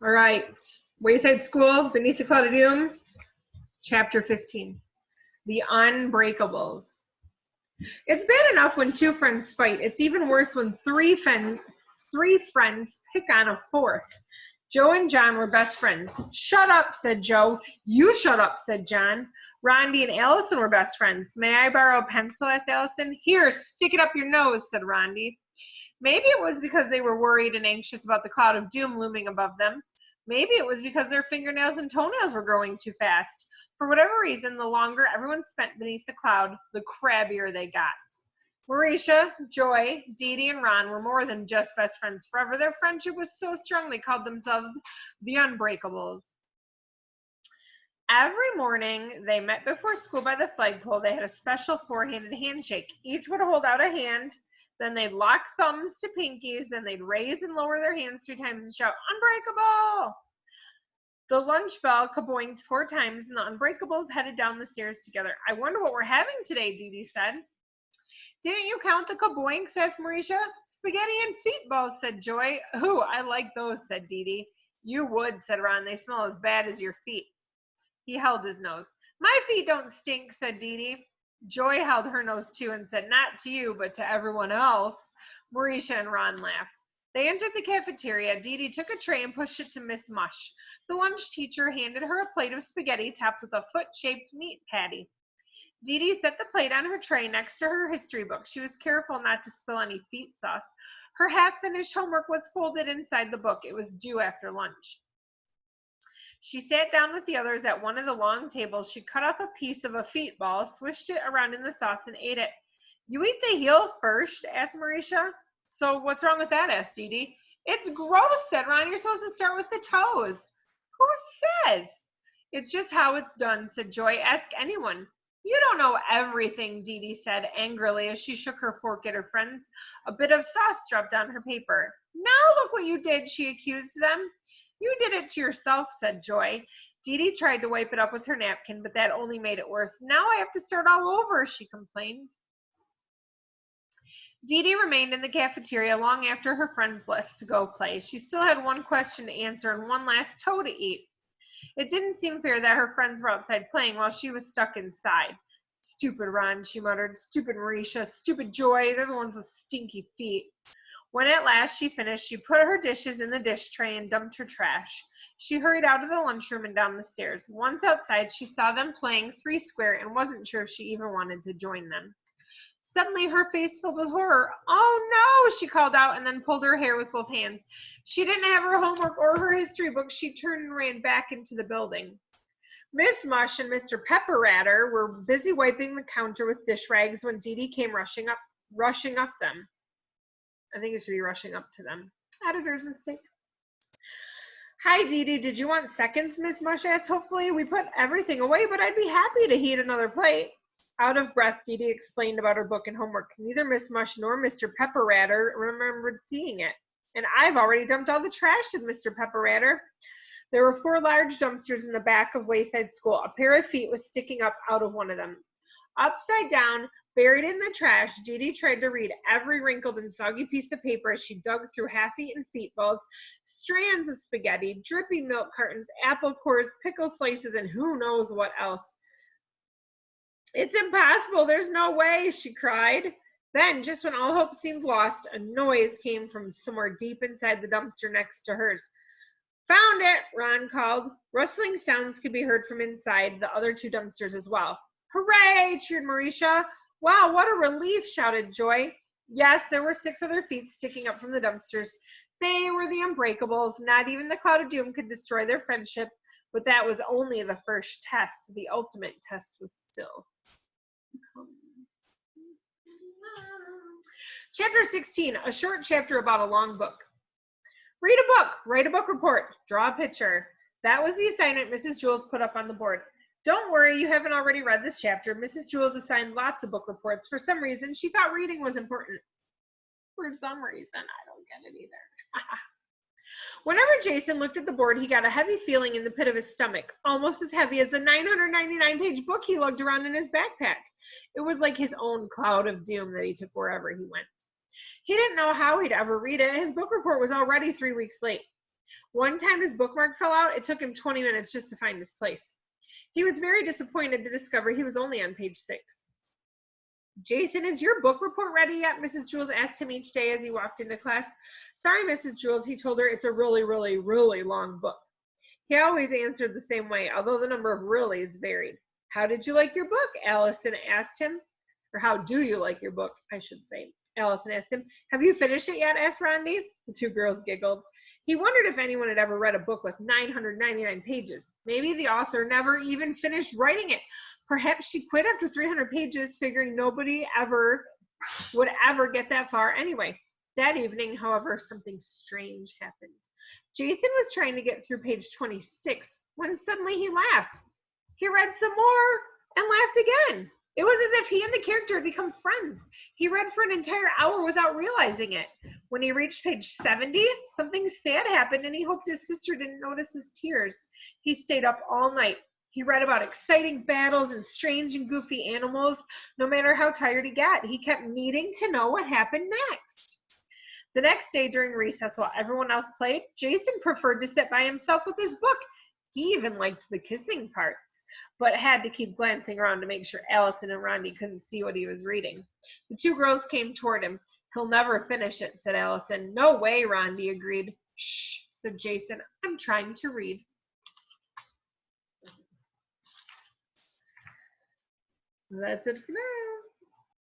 All right. Wayside School, Beneath the Cloud of Doom, Chapter 15. The Unbreakables. It's bad enough when two friends fight. It's even worse when three friends pick on a fourth. Joe and John were best friends. Shut up, said Joe. You shut up, said John. Rondi and Allison were best friends. May I borrow a pencil, asked Allison. Here, stick it up your nose, said Rondi. Maybe it was because they were worried and anxious about the cloud of doom looming above them. Maybe it was because their fingernails and toenails were growing too fast. For whatever reason, the longer everyone spent beneath the cloud, the crabbier they got. Mauricia, Joy, Dee Dee, and Ron were more than just best friends forever. Their friendship was so strong they called themselves the Unbreakables. Every morning, they met before school by the flagpole. They had a special four-handed handshake. Each would hold out a hand, then they'd lock thumbs to pinkies, then they'd raise and lower their hands 3 times and shout, "Unbreakable!" The lunch bell kaboinged 4 times, and the Unbreakables headed down the stairs together. I wonder what we're having today, Dee Dee said. Didn't you count the kaboinks, asked Mauricia. Spaghetti and feet balls, said Joy. Ooh, I like those, said Dee Dee. You would, said Ron. They smell as bad as your feet. He held his nose. My feet don't stink, said Dee Dee. Joy held her nose too and said, not to you, but to everyone else. Mauricia and Ron laughed. They entered the cafeteria. Dee Dee took a tray and pushed it to Miss Mush. The lunch teacher handed her a plate of spaghetti topped with a foot-shaped meat patty. Dee Dee set the plate on her tray next to her history book. She was careful not to spill any feet sauce. Her half-finished homework was folded inside the book. It was due after lunch. She sat down with the others at one of the long tables. She cut off a piece of a feet ball, swished it around in the sauce, and ate it. You eat the heel first? Asked Mauricia. So what's wrong with that? Asked Dee Dee. It's gross, said Ron. You're supposed to start with the toes. Who says? It's just how it's done, said Joy. Ask anyone. You don't know everything, Dee Dee said angrily as she shook her fork at her friends. A bit of sauce dropped on her paper. Now look what you did, she accused them. You did it to yourself, said Joy. Dee Dee tried to wipe it up with her napkin, but that only made it worse. Now I have to start all over, she complained. Dee Dee remained in the cafeteria long after her friends left to go play. She still had one question to answer and one last toe to eat. It didn't seem fair that her friends were outside playing while she was stuck inside. Stupid Ron, she muttered. Stupid Mauricia. Stupid Joy. They're the ones with stinky feet. When at last she finished, she put her dishes in the dish tray and dumped her trash. She hurried out of the lunchroom and down the stairs. Once outside, she saw them playing 3 square and wasn't sure if she even wanted to join them. Suddenly, her face filled with horror. Oh, no, she called out and then pulled her hair with both hands. She didn't have her homework or her history book. She turned and ran back into the building. Miss Mush and Mr. Pepper-Ratter were busy wiping the counter with dish rags when Dee Dee came rushing up them. I think it should be rushing up to them. Editor's mistake. Hi, Dee Dee. Did you want seconds, Miss Mush asked. Hopefully, we put everything away, but I'd be happy to heat another plate. Out of breath, Dee Dee explained about her book and homework. Neither Miss Mush nor Mr. Pepper-Ratter remembered seeing it. And I've already dumped all the trash, said Mr. Pepper-Ratter. There were 4 large dumpsters in the back of Wayside School. A pair of feet was sticking up out of one of them. Upside down, buried in the trash, Dee Dee tried to read every wrinkled and soggy piece of paper as she dug through half-eaten feet balls, strands of spaghetti, dripping milk cartons, apple cores, pickle slices, and who knows what else. It's impossible. There's no way, she cried. Then, just when all hope seemed lost, a noise came from somewhere deep inside the dumpster next to hers. Found it, Ron called. Rustling sounds could be heard from inside the other 2 dumpsters as well. Hooray, cheered Mauricia. Wow, what a relief, shouted Joy. Yes, there were 6 other feet sticking up from the dumpsters. They were the Unbreakables. Not even the Cloud of Doom could destroy their friendship, but that was only the first test. The ultimate test was still to come. Chapter 16, a short chapter about a long book. Read a book, write a book report, draw a picture. That was the assignment Mrs. Jules put up on the board. Don't worry, you haven't already read this chapter. Mrs. Jules assigned lots of book reports. For some reason, she thought reading was important. For some reason, I don't get it either. Whenever Jason looked at the board, he got a heavy feeling in the pit of his stomach, almost as heavy as the 999-page book he lugged around in his backpack. It was like his own cloud of doom that he took wherever he went. He didn't know how he'd ever read it. His book report was already 3 weeks late. One time his bookmark fell out. It took him 20 minutes just to find his place. He was very disappointed to discover he was only on page 6. Jason, is your book report ready yet? Mrs. Jules asked him each day as he walked into class. Sorry, Mrs. Jules, he told her, it's a really, really, really long book. He always answered the same way, although the number of reallys varied. How did you like your book? Allison asked him. Or how do you like your book, I should say. Allison asked him. Have you finished it yet? Asked Rondi. The two girls giggled. He wondered if anyone had ever read a book with 999 pages. Maybe the author never even finished writing it. Perhaps she quit after 300 pages, figuring nobody would ever get that far anyway. That evening, however, something strange happened. Jason was trying to get through page 26 when suddenly he laughed. He read some more and laughed again. It was as if he and the character had become friends. He read for an entire hour without realizing it. When he reached page 70, something sad happened, and he hoped his sister didn't notice his tears. He stayed up all night. He read about exciting battles and strange and goofy animals. No matter how tired he got, he kept needing to know what happened next. The next day during recess, while everyone else played, Jason preferred to sit by himself with his book. He even liked the kissing parts, but had to keep glancing around to make sure Allison and Rondi couldn't see what he was reading. The two girls came toward him. He'll never finish it, said Allison. No way, Rondi agreed. Shh, said Jason. I'm trying to read. That's it for now.